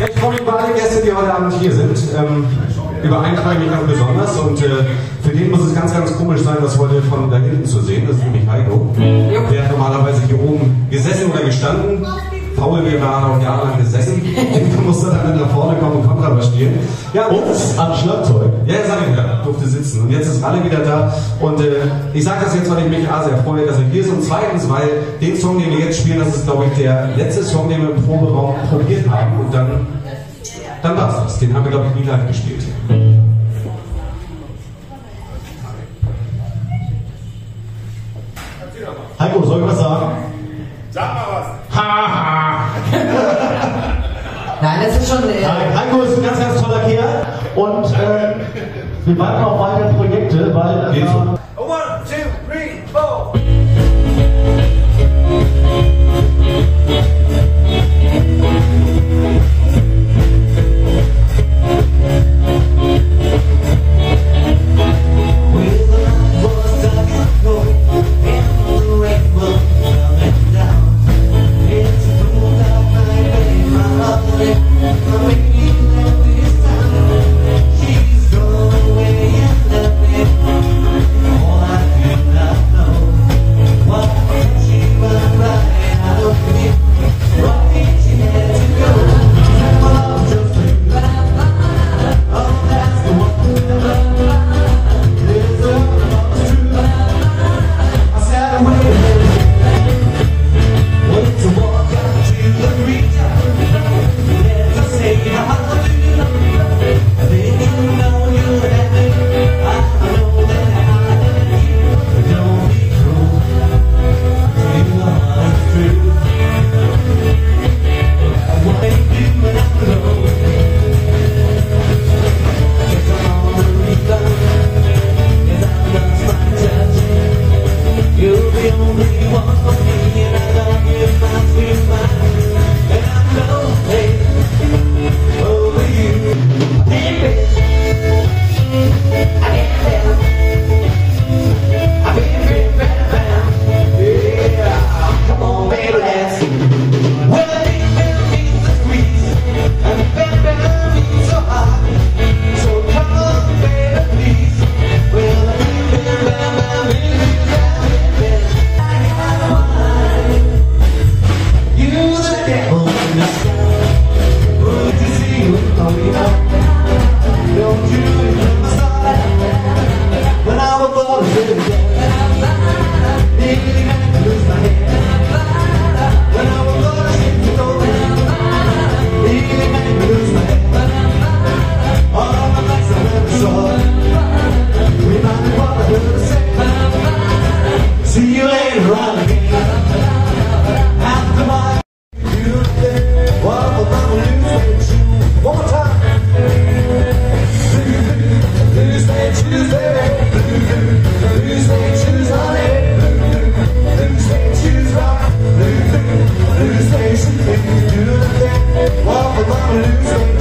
Ich freue mich über alle Gäste, die heute Abend hier sind. Über einen freue ich mich ganz besonders und für den muss es ganz, ganz komisch sein, das heute von da hinten zu sehen. Das ist nämlich Heiko. Der hat normalerweise hier oben gesessen oder gestanden. Paul, wir waren auch jahrelang gesessen. Du musste dann nach vorne kommen und Kontrabass spielen. Ja, und am Schlagzeug. Ja, sag ich ja, durfte sitzen. Und jetzt ist Ralle wieder da. Und ich sage das jetzt, weil ich mich A sehr freue, dass er hier ist. Und zweitens, weil den Song, den wir jetzt spielen, das ist, glaube ich, der letzte Song, den wir im Proberaum probiert haben. Und dann war es das. Den haben wir, glaube ich, nie live gespielt. Heiko, soll ich was sagen? Sag mal was. Nein, das ist schon... Heiko ist ein ganz, ganz toller Kerl und wir warten auf weitere Projekte, weil... 1, 2, 3, 4. Walk along, lose